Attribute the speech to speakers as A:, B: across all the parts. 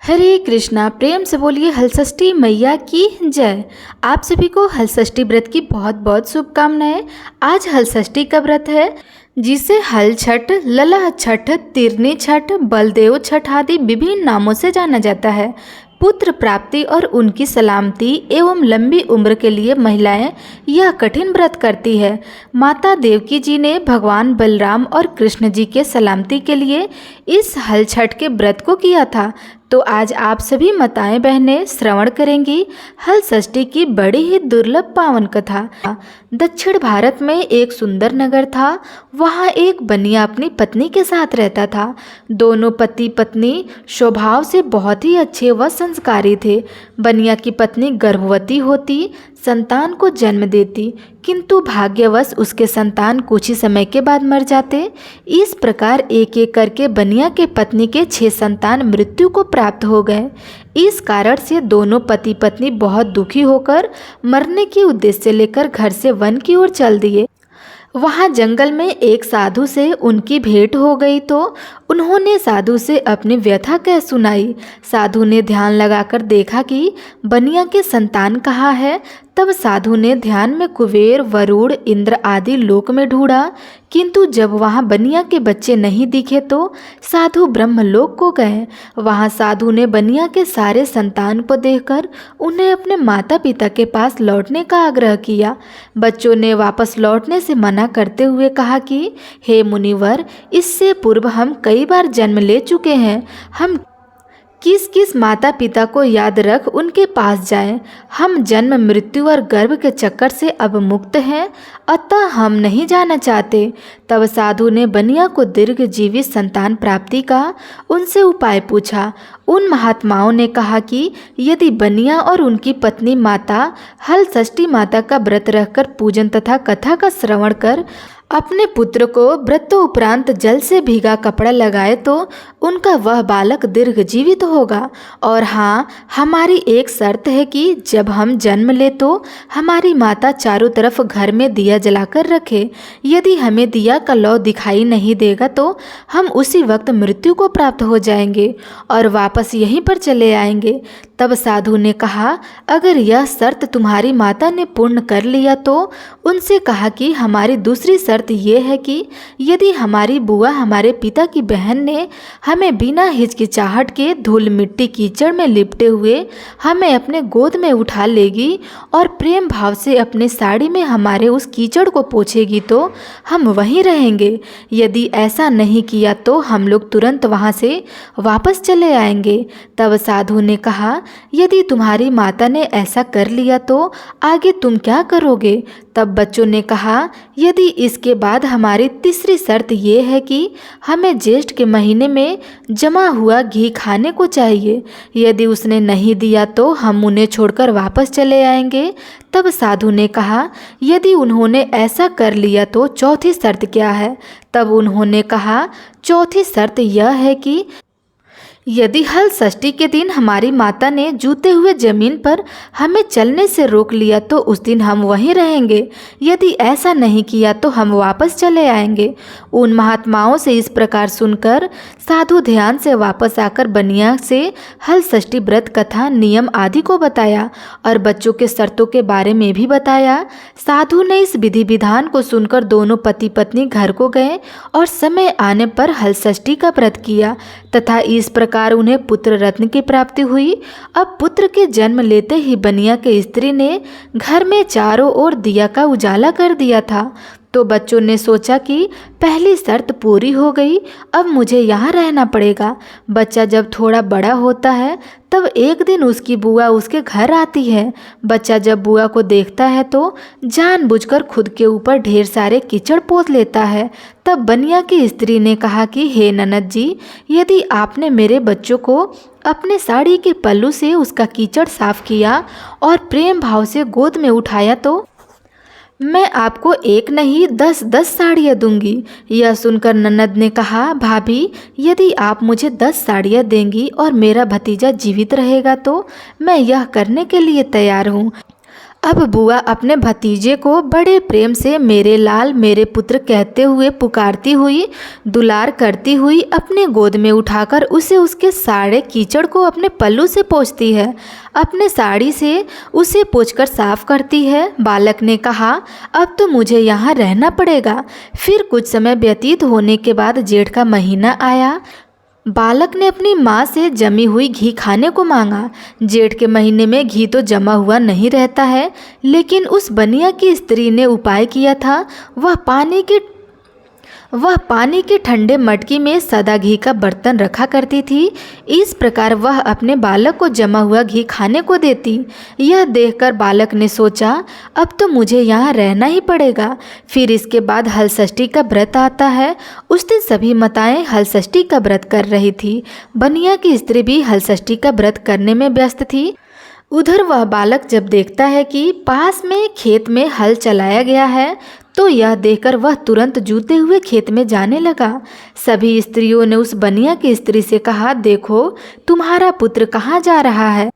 A: हरे कृष्णा। प्रेम से बोलिए हलषष्ठी मैया की जय। आप सभी को हलषष्ठी व्रत की बहुत बहुत शुभकामनाएं। आज हलषष्ठी का व्रत है जिसे हल छठ, लला छठ, तिरनी छठ, बलदेव छठ आदि विभिन्न नामों से जाना जाता है। पुत्र प्राप्ति और उनकी सलामती एवं लंबी उम्र के लिए महिलाएं यह कठिन व्रत करती है। माता देवकी जी ने भगवान बलराम और कृष्ण जी के सलामती के लिए इस हल छठ के व्रत को किया था। तो आज आप सभी माताएं बहनें श्रवण करेंगी हल षष्ठी की बड़ी ही दुर्लभ पावन कथा। दक्षिण भारत में एक सुंदर नगर था। वहाँ एक बनिया अपनी पत्नी के साथ रहता था। दोनों पति पत्नी स्वभाव से बहुत ही अच्छे व संस्कारी थे। बनिया की पत्नी गर्भवती होती, संतान को जन्म देती, किंतु भाग्यवश उसके संतान कुछ ही समय के बाद मर जाते। इस प्रकार एक एक करके बनिया के पत्नी के 6 संतान मृत्यु को प्राप्त हो गए। इस कारण से दोनों पति पत्नी बहुत दुखी होकर मरने के उद्देश्य लेकर घर से वन की ओर चल दिए। वहाँ जंगल में एक साधु से उनकी भेंट हो गई तो उन्होंने साधु से अपनी व्यथा कह सुनाई। साधु ने ध्यान लगाकर देखा कि बनिया के संतान कहाँ है। तब साधु ने ध्यान में कुबेर, वरुण, इंद्र आदि लोक में ढूंढा, किंतु जब वहाँ बनिया के बच्चे नहीं दिखे तो साधु ब्रह्मलोक को गए। वहाँ साधु ने बनिया के सारे संतान को देखकर उन्हें अपने माता पिता के पास लौटने का आग्रह किया। बच्चों ने वापस लौटने से मना करते हुए कहा कि हे मुनिवर, इससे पूर्व हम कई बार जन्म ले चुके हैं। हम किस किस माता पिता को याद रख उनके पास जाएं। हम जन्म, मृत्यु और गर्भ के चक्कर से अब मुक्त हैं, अतः हम नहीं जाना चाहते। तब साधु ने बनिया को दीर्घ जीवित संतान प्राप्ति का उनसे उपाय पूछा। उन महात्माओं ने कहा कि यदि बनिया और उनकी पत्नी माता हल षष्ठी माता का व्रत रखकर पूजन तथा कथा का श्रवण कर अपने पुत्र को व्रतोपरांत जल से भीगा कपड़ा लगाए तो उनका वह बालक दीर्घ जीवित होगा। और हाँ, हमारी एक शर्त है कि जब हम जन्म ले तो हमारी माता चारों तरफ घर में दिया जलाकर रखे। यदि हमें दिया का लौ दिखाई नहीं देगा तो हम उसी वक्त मृत्यु को प्राप्त हो जाएंगे और वापस यहीं पर चले आएंगे। तब साधु ने कहा, अगर यह शर्त तुम्हारी माता ने पूर्ण कर लिया तो उनसे कहा कि हमारी दूसरी शर्त यह है कि यदि हमारी बुआ हमारे पिता की बहन ने हमें बिना हिचकिचाहट के धूल मिट्टी कीचड़ में लिपटे हुए हमें अपने गोद में उठा लेगी और प्रेम भाव से अपने साड़ी में हमारे उस कीचड़ को पोंछेगी तो हम वहीं रहेंगे। यदि ऐसा नहीं किया तो हम लोग तुरंत वहाँ से वापस चले आएंगे। तब साधु ने कहा, यदि तुम्हारी माता ने ऐसा कर लिया तो आगे तुम क्या करोगे? तब बच्चों ने कहा, यदि इसके बाद हमारी तीसरी शर्त ये है कि हमें ज्येष्ठ के महीने में जमा हुआ घी खाने को चाहिए। यदि उसने नहीं दिया तो हम उन्हें छोड़कर वापस चले आएंगे। तब साधु ने कहा, यदि उन्होंने ऐसा कर लिया तो चौथी शर्त क्या है? तब उन्होंने कहा, चौथी शर्त यह है कि यदि हल षष्ठी के दिन हमारी माता ने जूते हुए जमीन पर हमें चलने से रोक लिया तो उस दिन हम वहीं रहेंगे। यदि ऐसा नहीं किया तो हम वापस चले आएंगे। उन महात्माओं से इस प्रकार सुनकर साधु ध्यान से वापस आकर बनिया से हल षष्ठी व्रत कथा, नियम आदि को बताया और बच्चों के शर्तों के बारे में भी बताया। साधु ने इस विधि विधान को सुनकर दोनों पति पत्नी घर को गए और समय आने पर हल षष्ठी का व्रत किया तथा इस प्रकार उन्हें पुत्र रत्न की प्राप्ति हुई। अब पुत्र के जन्म लेते ही बनिया के स्त्री ने घर में चारों ओर दिया का उजाला कर दिया था। तो बच्चों ने सोचा कि पहली शर्त पूरी हो गई, अब मुझे यहाँ रहना पड़ेगा। बच्चा जब थोड़ा बड़ा होता है तब एक दिन उसकी बुआ उसके घर आती है। बच्चा जब बुआ को देखता है तो जानबूझकर खुद के ऊपर ढेर सारे कीचड़ पोंछ लेता है। तब बनिया की स्त्री ने कहा कि हे ननद जी, यदि आपने मेरे बच्चों को अपने साड़ी के पल्लू से उसका कीचड़ साफ किया और प्रेम भाव से गोद में उठाया तो मैं आपको एक नहीं 10-10 साड़ियाँ दूंगी। यह सुनकर ननद ने कहा, भाभी, यदि आप मुझे 10 साड़ियाँ देंगी और मेरा भतीजा जीवित रहेगा तो मैं यह करने के लिए तैयार हूँ। अब बुआ अपने भतीजे को बड़े प्रेम से मेरे लाल मेरे पुत्र कहते हुए पुकारती हुई, दुलार करती हुई अपने गोद में उठाकर उसे उसके सारे कीचड़ को अपने पल्लू से पोंछती है, अपने साड़ी से उसे पोंछकर साफ करती है। बालक ने कहा, अब तो मुझे यहाँ रहना पड़ेगा। फिर कुछ समय व्यतीत होने के बाद जेठ का महीना आया। बालक ने अपनी माँ से जमी हुई घी खाने को मांगा। जेठ के महीने में घी तो जमा हुआ नहीं रहता है, लेकिन उस बनिया की स्त्री ने उपाय किया था। वह पानी की ठंडे मटकी में सदा घी का बर्तन रखा करती थी। इस प्रकार वह अपने बालक को जमा हुआ घी खाने को देती। यह देखकर बालक ने सोचा, अब तो मुझे यहाँ रहना ही पड़ेगा। फिर इसके बाद हलषष्ठी का व्रत आता है। उस दिन सभी माताएं हलषष्ठी का व्रत कर रही थी। बनिया की स्त्री भी हलषष्ठी का व्रत करने में व्यस्त थी। उधर वह बालक जब देखता है कि पास में खेत में हल चलाया गया है, तो यह देखकर वह तुरंत जूते हुए खेत में जाने लगा। सभी स्त्रियों ने उस बनिया की स्त्री से कहा, देखो तुम्हारा पुत्र कहाँ जा रहा है।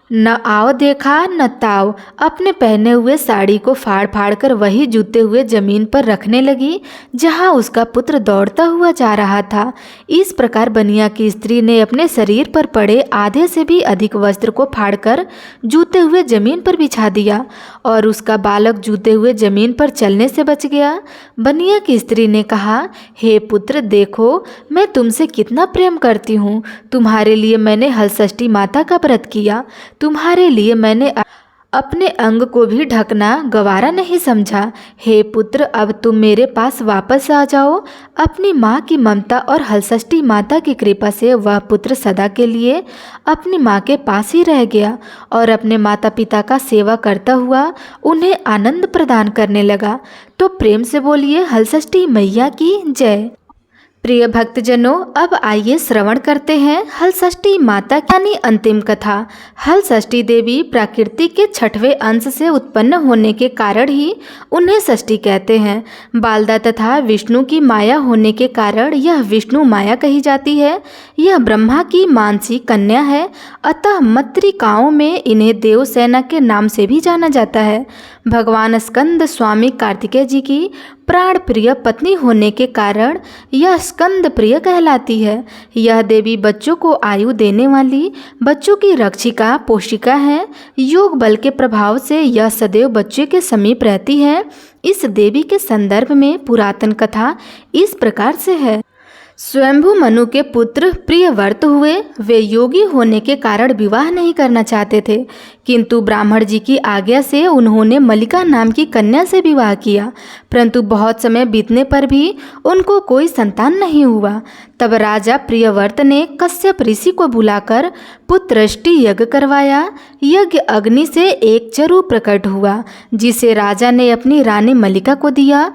A: न आओ देखा न ताओ अपने पहने हुए साड़ी को फाड़ फाड़ कर वही जूते हुए जमीन पर रखने लगी जहाँ उसका पुत्र दौड़ता हुआ जा रहा था। इस प्रकार बनिया की स्त्री ने अपने शरीर पर पड़े आधे से भी अधिक वस्त्र को फाड़कर जूते हुए जमीन पर बिछा दिया और उसका बालक जूते हुए जमीन पर चलने से बच गया। बनिया की स्त्री ने कहा, हे पुत्र देखो मैं तुमसे कितना प्रेम करती हूँ। तुम्हारे लिए मैंने हलषष्ठी माता का व्रत किया। तुम्हारे लिए मैंने अपने अंग को भी ढकना गवारा नहीं समझा। हे पुत्र अब तुम मेरे पास वापस आ जाओ। अपनी माँ की ममता और हलषष्ठी माता की कृपा से वह पुत्र सदा के लिए अपनी माँ के पास ही रह गया और अपने माता पिता का सेवा करता हुआ उन्हें आनंद प्रदान करने लगा। तो प्रेम से बोलिए हलषष्ठी मैया की जय। प्रिय भक्तजनों, अब आइए श्रवण करते हैं हलषष्ठी माता यानी अंतिम कथा। हलषष्ठी देवी प्रकृति के छठवें अंश से उत्पन्न होने के कारण ही उन्हें षष्ठी कहते हैं। बालदा तथा विष्णु की माया होने के कारण यह विष्णु माया कही जाती है। यह ब्रह्मा की मानसी कन्या है, अतः मातृकाओं में इन्हें देवसेना के नाम से भी जाना जाता है। भगवान स्कंद स्वामी कार्तिकेय जी की प्राण प्रिय पत्नी होने के कारण यह स्कंद प्रिय कहलाती है। यह देवी बच्चों को आयु देने वाली, बच्चों की रक्षिका पोषिका है। योग बल के प्रभाव से यह सदैव बच्चे के समीप रहती है। इस देवी के संदर्भ में पुरातन कथा इस प्रकार से है। स्वयंभू मनु के पुत्र प्रियव्रत हुए। वे योगी होने के कारण विवाह नहीं करना चाहते थे, किंतु ब्राह्मण जी की आज्ञा से उन्होंने मल्लिका नाम की कन्या से विवाह किया। परंतु बहुत समय बीतने पर भी उनको कोई संतान नहीं हुआ। तब राजा प्रियव्रत ने कश्यप ऋषि को बुलाकर पुत्रष्टि यज्ञ करवाया। यज्ञ अग्नि से एक चरु प्रकट हुआ, जिसे राजा ने अपनी रानी मल्लिका को दिया।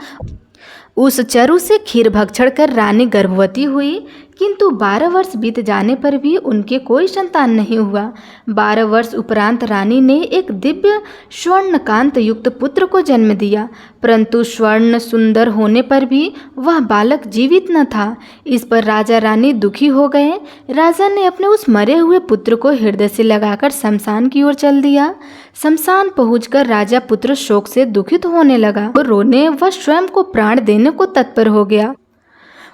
A: उस चरु से क्षीर भक्षण कर रानी गर्भवती हुई, किंतु 12 वर्ष बीत जाने पर भी उनके कोई संतान नहीं हुआ। 12 वर्ष उपरांत रानी ने एक दिव्य स्वर्णकांत युक्त पुत्र को जन्म दिया, परंतु स्वर्ण सुंदर होने पर भी वह बालक जीवित न था। इस पर राजा रानी दुखी हो गए। राजा ने अपने उस मरे हुए पुत्र को हृदय से लगाकर शमशान की ओर चल दिया। शमशान पहुंचकर राजा पुत्र शोक से दुखित होने लगा। वो रोने व स्वयं को प्राण देने को तत्पर हो गया।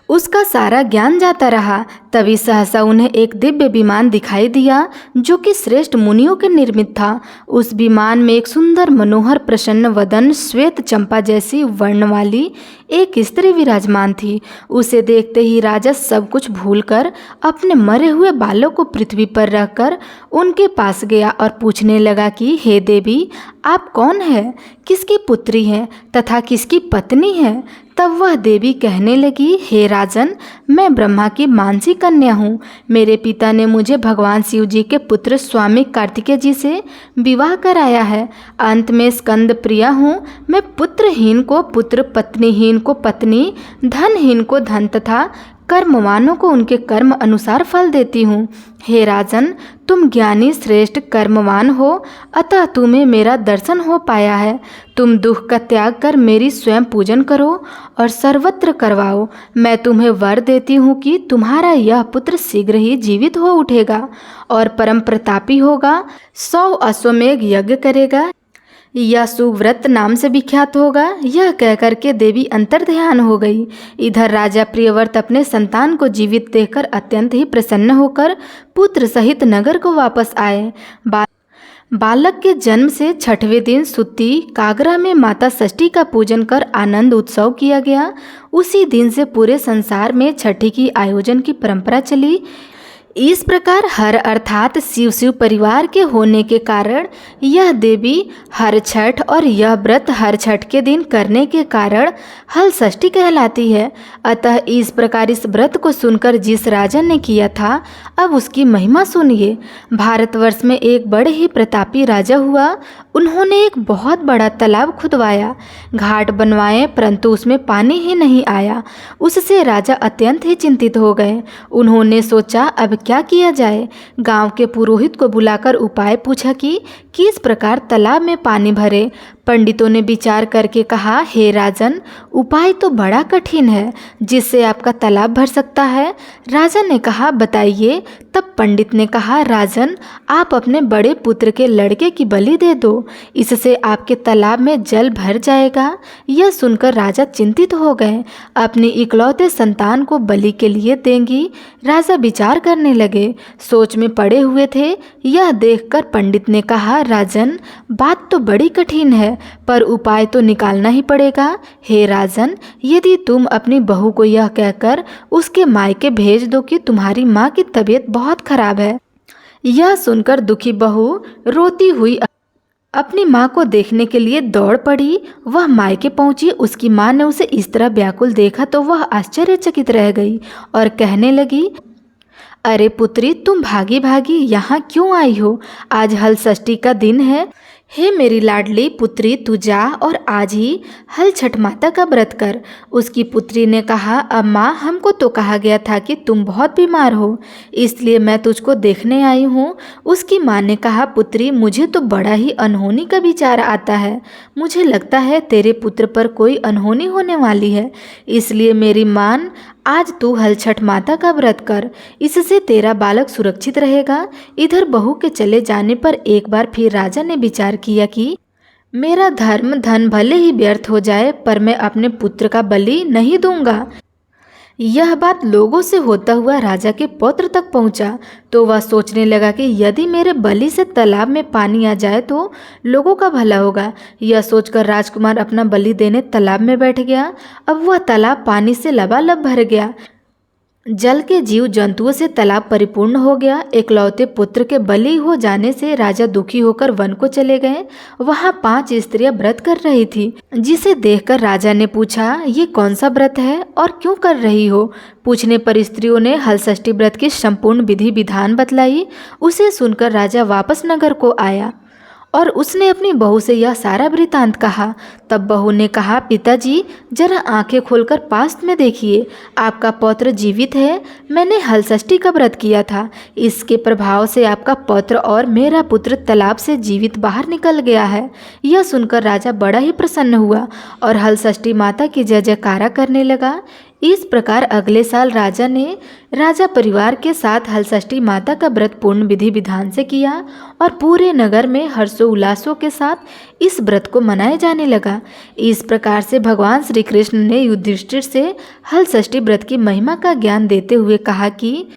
A: उसका सारा ज्ञान जाता रहा। तभी सहसा उन्हें एक दिव्य विमान दिखाई दिया, जो कि श्रेष्ठ मुनियों के निर्मित था। उस विमान में एक सुंदर मनोहर प्रसन्न वदन श्वेत चंपा जैसी वर्ण वाली एक स्त्री विराजमान थी। उसे देखते ही राजा सब कुछ भूलकर अपने मरे हुए बालक को पृथ्वी पर रखकर उनके पास गया और पूछने लगा कि हे देवी, आप कौन है, किसकी पुत्री हैं तथा किसकी पत्नी है। तब वह देवी कहने लगी, हे राजन, मैं ब्रह्मा की मानसी कन्या हूँ। मेरे पिता ने मुझे भगवान शिव जी के पुत्र स्वामी कार्तिकेय जी से विवाह कराया है। अंत में स्कंद प्रिया हूँ। मैं पुत्रहीन को पुत्र, पत्नीहीन को पत्नी, धनहीन को धन तथा कर्मवानों को उनके कर्म अनुसार फल देती हूँ। हे राजन, तुम ज्ञानी श्रेष्ठ कर्मवान हो, अतः तुम्हें मेरा दर्शन हो पाया है। तुम दुख का त्याग कर मेरी स्वयं पूजन करो और सर्वत्र करवाओ। मैं तुम्हें वर देती हूँ कि तुम्हारा यह पुत्र शीघ्र ही जीवित हो उठेगा और परम प्रतापी होगा। 100 अश्वमेघ यज्ञ करेगा। यह सुव्रत नाम से विख्यात होगा। यह कहकर के देवी अंतर्ध्यान हो गई। इधर राजा प्रियव्रत अपने संतान को जीवित देखकर अत्यंत ही प्रसन्न होकर पुत्र सहित नगर को वापस आए। बालक के जन्म से 6वें दिन सुत्ती कागरा में माता षष्ठी का पूजन कर आनंद उत्सव किया गया। उसी दिन से पूरे संसार में छठी की आयोजन की परंपरा चली। इस प्रकार हर अर्थात शिव परिवार के होने के कारण यह देवी हर छठ और यह व्रत हर छठ के दिन करने के कारण हल षष्ठी कहलाती है। अतः इस प्रकार इस व्रत को सुनकर जिस राजा ने किया था, अब उसकी महिमा सुनिए। भारतवर्ष में एक बड़े ही प्रतापी राजा हुआ। उन्होंने एक बहुत बड़ा तालाब खुदवाया, घाट बनवाए, परंतु उसमें पानी ही नहीं आया। उससे राजा अत्यंत ही चिंतित हो गए। उन्होंने सोचा अब क्या किया जाए। गांव के पुरोहित को बुलाकर उपाय पूछा कि किस प्रकार तालाब में पानी भरे। पंडितों ने विचार करके कहा, हे राजन, उपाय तो बड़ा कठिन है जिससे आपका तालाब भर सकता है। राजा ने कहा, बताइए। तब पंडित ने कहा, राजन, आप अपने बड़े पुत्र के लड़के की बलि दे दो, इससे आपके तालाब में जल भर जाएगा। यह सुनकर राजा चिंतित हो गए। अपने इकलौते संतान को बलि के लिए देंगी। राजा विचार करने लगे, सोच में पड़े हुए थे। यह देखकर पंडित ने कहा, राजन, बात तो बड़ी कठिन है, पर उपाय तो निकालना ही पड़ेगा। हे राजन, यदि तुम अपनी बहू को यह कहकर उसके मायके भेज दो कि तुम्हारी माँ की तबीयत बहुत खराब है। यह सुनकर दुखी बहू रोती हुई अपनी माँ को देखने के लिए दौड़ पड़ी। वह मायके पहुंची। उसकी माँ ने उसे इस तरह व्याकुल देखा तो वह आश्चर्यचकित रह गई और कहने लगी, अरे पुत्री, तुम भागी भागी यहाँ क्यों आई हो? आज हल षष्ठी का दिन है। हे मेरी लाडली पुत्री, तू जा और आज ही हल छठ माता का व्रत कर। उसकी पुत्री ने कहा, अम्मा, हमको तो कहा गया था कि तुम बहुत बीमार हो, इसलिए मैं तुझको देखने आई हूँ। उसकी माँ ने कहा, पुत्री, मुझे तो बड़ा ही अनहोनी का विचार आता है। मुझे लगता है तेरे पुत्र पर कोई अनहोनी होने वाली है, इसलिए मेरी मान, आज तू हल छठ माता का व्रत कर, इससे तेरा बालक सुरक्षित रहेगा। इधर बहू के चले जाने पर एक बार फिर राजा ने विचार किया कि मेरा धर्म धन भले ही व्यर्थ हो जाए, पर मैं अपने पुत्र का बलि नहीं दूंगा। यह बात लोगों से होता हुआ राजा के पौत्र तक पहुंचा तो वह सोचने लगा कि यदि मेरे बलि से तालाब में पानी आ जाए तो लोगों का भला होगा। यह सोचकर राजकुमार अपना बलि देने तालाब में बैठ गया। अब वह तालाब पानी से लबालब भर गया। जल के जीव जंतुओं से तालाब परिपूर्ण हो गया। एकलौते पुत्र के बलि हो जाने से राजा दुखी होकर वन को चले गए। वहां 5 स्त्रियां व्रत कर रही थी, जिसे देखकर राजा ने पूछा, ये कौन सा व्रत है और क्यों कर रही हो? पूछने पर स्त्रियों ने हल षष्ठी व्रत की संपूर्ण विधि विधान बतलाई। उसे सुनकर राजा वापस नगर को आया और उसने अपनी बहू से यह सारा वृतांत कहा। तब बहू ने कहा, पिताजी, जरा आंखें खोलकर पास में देखिए, आपका पौत्र जीवित है। मैंने हल षष्ठी का व्रत किया था, इसके प्रभाव से आपका पौत्र और मेरा पुत्र तालाब से जीवित बाहर निकल गया है। यह सुनकर राजा बड़ा ही प्रसन्न हुआ और हल षष्ठी माता की जय जयकारा करने लगा। इस प्रकार अगले साल राजा परिवार के साथ हल षष्ठी माता का व्रत पूर्ण विधि विधान से किया और पूरे नगर में हर्षोल्लासों के साथ इस व्रत को मनाया जाने लगा। इस प्रकार से भगवान श्री कृष्ण ने युधिष्ठिर से हल षष्ठी व्रत की महिमा का ज्ञान देते हुए कहा कि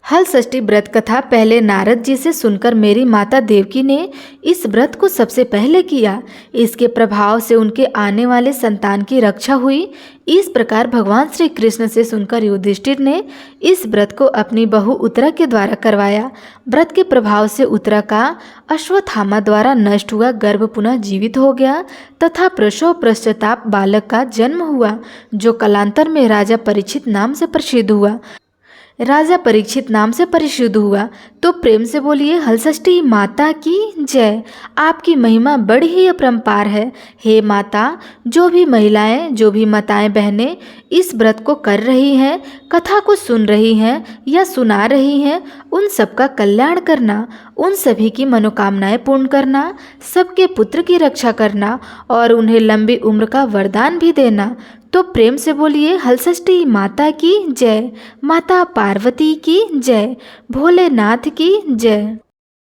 A: हल षष्ठी व्रत कथा पहले नारद जी से सुनकर मेरी माता देवकी ने इस व्रत को सबसे पहले किया। इसके प्रभाव से उनके आने वाले संतान की रक्षा हुई। इस प्रकार भगवान श्री कृष्ण से सुनकर युधिष्ठिर ने इस व्रत को अपनी बहू उत्तरा के द्वारा करवाया। व्रत के प्रभाव से उत्तरा का अश्वत्थामा द्वारा नष्ट हुआ गर्भ पुनः जीवित हो गया तथा प्रसव पश्चाताप बालक का जन्म हुआ, जो कालांतर में राजा परीक्षित नाम से प्रसिद्ध हुआ। तो प्रेम से बोलिए, हल षष्ठी माता की जय। आपकी महिमा बड़ी ही अपरंपार है। हे माता, जो भी महिलाएं, जो भी माताएं बहनें इस व्रत को कर रही हैं, कथा को सुन रही हैं या सुना रही हैं, उन सबका कल्याण करना, उन सभी की मनोकामनाएं पूर्ण करना, सबके पुत्र की रक्षा करना और उन्हें लंबी उम्र का वरदान भी देना। तो प्रेम से बोलिए, हल षष्ठी माता की जय, माता पार्वती की जय, भोलेनाथ की जय।